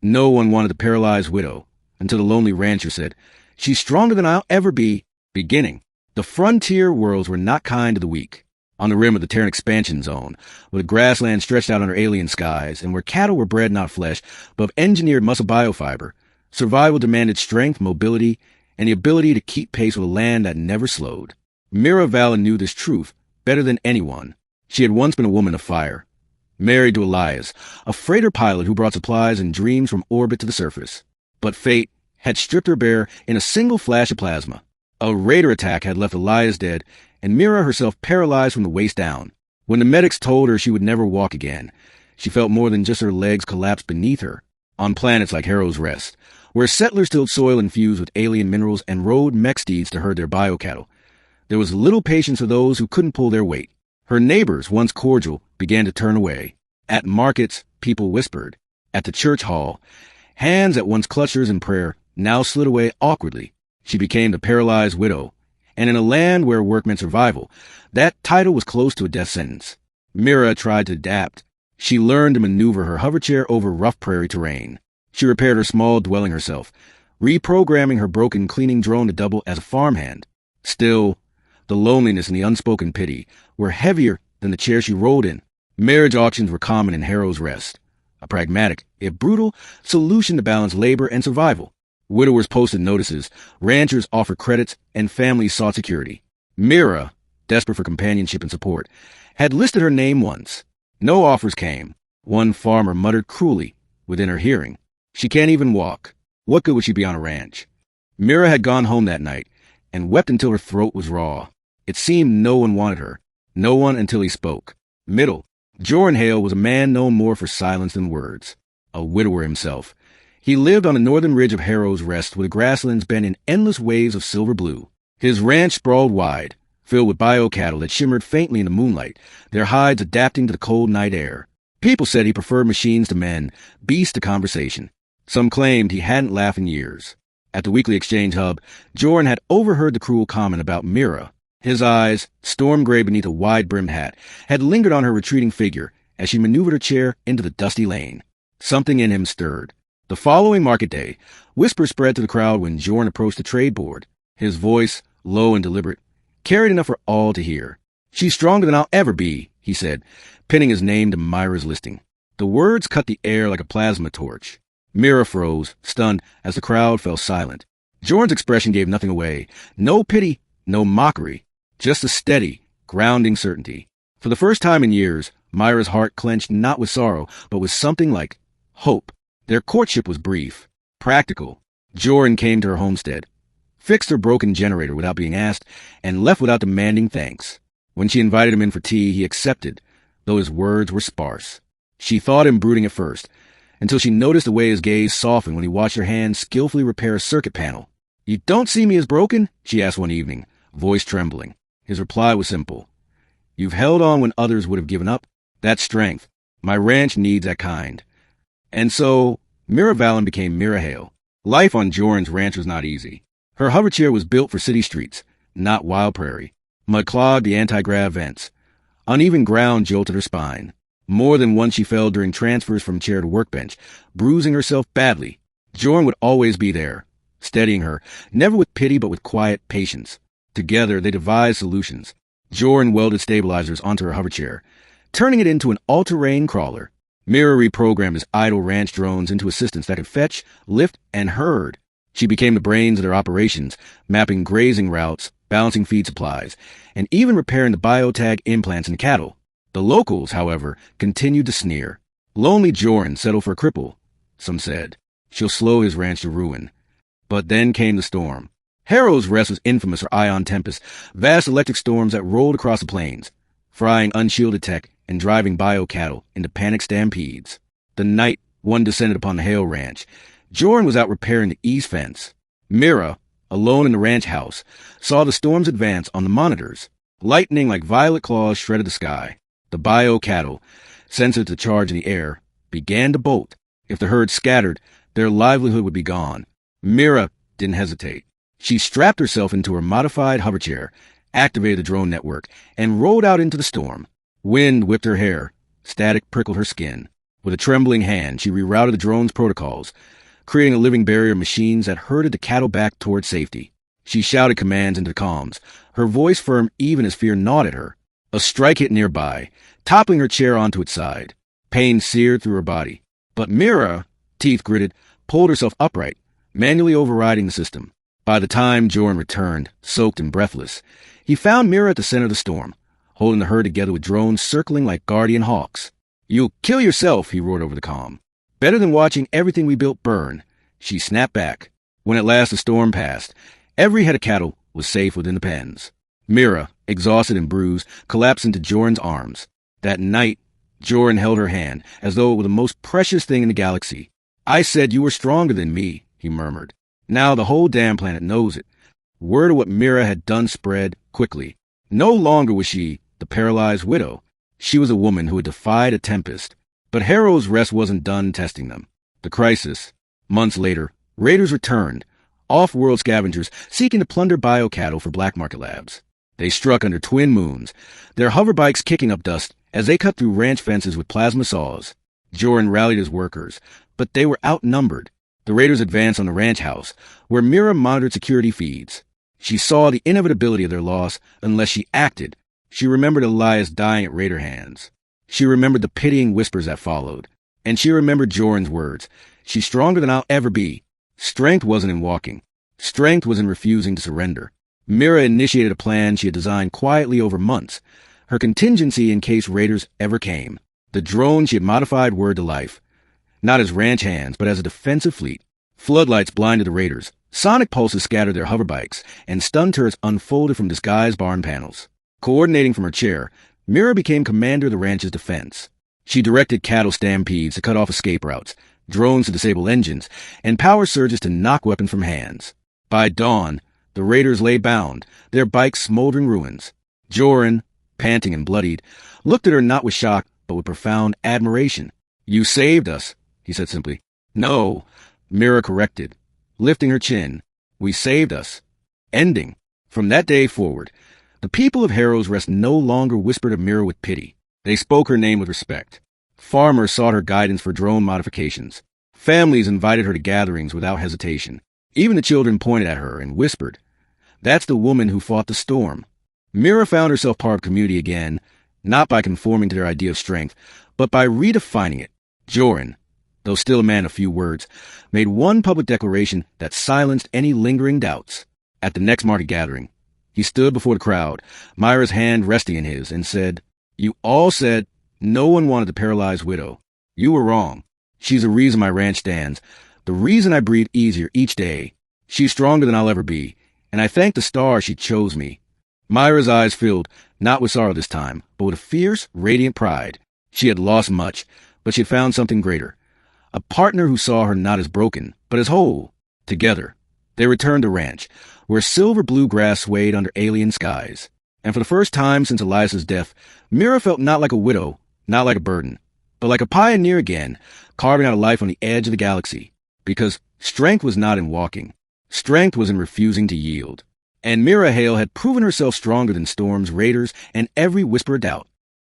No one wanted the paralyzed widow, until the lonely rancher said, "She's stronger than I'll ever be." Beginning. The frontier worlds were not kind to the weak. On the rim of the Terran expansion zone, where the grassland stretched out under alien skies, and where cattle were bred not flesh, but of engineered muscle biofiber, survival demanded strength, mobility, and the ability to keep pace with a land that never slowed. Mira Valen knew this truth better than anyone. She had once been a woman of fire, married to Elias, a freighter pilot who brought supplies and dreams from orbit to the surface. But fate had stripped her bare in a single flash of plasma. A raider attack had left Elias dead, and Mira herself paralyzed from the waist down. When the medics told her she would never walk again, she felt more than just her legs collapse beneath her. On planets like Harrow's Rest, where settlers tilled soil infused with alien minerals and rode mech steeds to herd their bio-cattle, there was little patience for those who couldn't pull their weight. Her neighbors, once cordial, began to turn away. At markets, people whispered. At the church hall, hands that once clutched hers in prayer now slid away awkwardly. She became the paralyzed widow, and in a land where work meant survival, that title was close to a death sentence. Mira tried to adapt. She learned to maneuver her hoverchair over rough prairie terrain. She repaired her small dwelling herself, reprogramming her broken cleaning drone to double as a farmhand. Still, the loneliness and the unspoken pity were heavier than the chair she rolled in. Marriage auctions were common in Harrow's Rest, a pragmatic, if brutal, solution to balance labor and survival. Widowers posted notices, ranchers offered credits, and families sought security. Mira, desperate for companionship and support, had listed her name once. No offers came. One farmer muttered cruelly within her hearing, "She can't even walk. What good would she be on a ranch?" Mira had gone home that night and wept until her throat was raw. It seemed no one wanted her. No one until he spoke. Middle. Joran Hale was a man known more for silence than words. A widower himself. He lived on the northern ridge of Harrow's Rest, where the grasslands bent in endless waves of silver blue. His ranch sprawled wide, filled with bio-cattle that shimmered faintly in the moonlight, their hides adapting to the cold night air. People said he preferred machines to men, beasts to conversation. Some claimed he hadn't laughed in years. At the weekly exchange hub, Joran had overheard the cruel comment about Mira. His eyes, storm gray beneath a wide-brimmed hat, had lingered on her retreating figure as she maneuvered her chair into the dusty lane. Something in him stirred. The following market day, whispers spread to the crowd when Joran approached the trade board. His voice, low and deliberate, carried enough for all to hear. "She's stronger than I'll ever be," he said, pinning his name to Myra's listing. The words cut the air like a plasma torch. Mira froze, stunned, as the crowd fell silent. Joran's expression gave nothing away. No pity, no mockery, just a steady, grounding certainty. For the first time in years, Myra's heart clenched not with sorrow, but with something like hope. Their courtship was brief, practical. Joran came to her homestead, fixed her broken generator without being asked, and left without demanding thanks. When she invited him in for tea, he accepted, though his words were sparse. She thought him brooding at first, until she noticed the way his gaze softened when he watched her hands skillfully repair a circuit panel. "You don't see me as broken?" she asked one evening, voice trembling. His reply was simple. "You've held on when others would have given up. That's strength. My ranch needs that kind." And so, Mira Valen became Mira Hale. Life on Joran's ranch was not easy. Her hoverchair was built for city streets, not wild prairie. Mud clogged the anti-grav vents. Uneven ground jolted her spine. More than once she fell during transfers from chair to workbench, bruising herself badly. Joran would always be there, steadying her, never with pity but with quiet patience. Together, they devised solutions. Joran welded stabilizers onto her hoverchair, turning it into an all-terrain crawler. Mira reprogrammed his idle ranch drones into assistants that could fetch, lift, and herd. She became the brains of their operations, mapping grazing routes, balancing feed supplies, and even repairing the biotag implants in cattle. The locals, however, continued to sneer. Lonely Joran settled for a cripple, some said. She'll slow his ranch to ruin. But then came the storm. Harrow's Rest was infamous for ion tempests, vast electric storms that rolled across the plains, frying unshielded tech and driving bio-cattle into panic stampedes. The night one descended upon the Hale Ranch, Joran was out repairing the east fence. Mira, alone in the ranch house, saw the storms advance on the monitors. Lightning like violet claws shredded the sky. The bio-cattle, sensitive to charge in the air, began to bolt. If the herd scattered, their livelihood would be gone. Mira didn't hesitate. She strapped herself into her modified hoverchair, activated the drone network, and rolled out into the storm. Wind whipped her hair. Static prickled her skin. With a trembling hand, she rerouted the drone's protocols, creating a living barrier of machines that herded the cattle back toward safety. She shouted commands into the comms, her voice firm even as fear gnawed at her. A strike hit nearby, toppling her chair onto its side. Pain seared through her body. But Mira, teeth gritted, pulled herself upright, manually overriding the system. By the time Joran returned, soaked and breathless, he found Mira at the center of the storm, holding the herd together with drones circling like guardian hawks. "You'll kill yourself," he roared over the comm. "Better than watching everything we built burn." She snapped back. When at last the storm passed, every head of cattle was safe within the pens. Mira, exhausted and bruised, collapsed into Joran's arms. That night, Joran held her hand, as though it were the most precious thing in the galaxy. "I said you were stronger than me," he murmured. Now the whole damn planet knows it. Word of what Mira had done spread quickly. No longer was she the paralyzed widow. She was a woman who had defied a tempest. But Harrow's rest wasn't done testing them. The crisis. Months later, raiders returned, off-world scavengers seeking to plunder bio-cattle for black market labs. They struck under twin moons, their hoverbikes kicking up dust as they cut through ranch fences with plasma saws. Joran rallied his workers, but they were outnumbered. The raiders advanced on the ranch house, where Mira monitored security feeds. She saw the inevitability of their loss unless she acted. She remembered Elias dying at raider hands. She remembered the pitying whispers that followed. And she remembered Joran's words. "She's stronger than I'll ever be." Strength wasn't in walking. Strength was in refusing to surrender. Mira initiated a plan she had designed quietly over months, her contingency in case raiders ever came. The drone she had modified word to life. Not as ranch hands, but as a defensive fleet. Floodlights blinded the raiders. Sonic pulses scattered their hoverbikes, and stun turrets unfolded from disguised barn panels. Coordinating from her chair, Mira became commander of the ranch's defense. She directed cattle stampedes to cut off escape routes, drones to disable engines, and power surges to knock weapons from hands. By dawn, the raiders lay bound, their bikes smoldering ruins. Joran, panting and bloodied, looked at her not with shock, but with profound admiration. "You saved us," he said simply. "No," Mira corrected, lifting her chin. "We saved us." Ending. From that day forward, the people of Harrow's Rest no longer whispered of Mira with pity. They spoke her name with respect. Farmers sought her guidance for drone modifications. Families invited her to gatherings without hesitation. Even the children pointed at her and whispered, "That's the woman who fought the storm." Mira found herself part of community again, not by conforming to their idea of strength, but by redefining it. Joran, though still a man of few words, made one public declaration that silenced any lingering doubts. At the next market gathering, he stood before the crowd, Myra's hand resting in his, and said, "You all said no one wanted the paralyzed widow. You were wrong. She's the reason my ranch stands, the reason I breathe easier each day. She's stronger than I'll ever be, and I thank the stars she chose me." Myra's eyes filled, not with sorrow this time, but with a fierce, radiant pride. She had lost much, but she had found something greater. A partner who saw her not as broken, but as whole. Together, they returned to ranch, where silver blue grass swayed under alien skies. And for the first time since Elias's death, Mira felt not like a widow, not like a burden, but like a pioneer again, carving out a life on the edge of the galaxy. Because strength was not in walking. Strength was in refusing to yield. And Mira Hale had proven herself stronger than storms, raiders, and every whisper of doubt.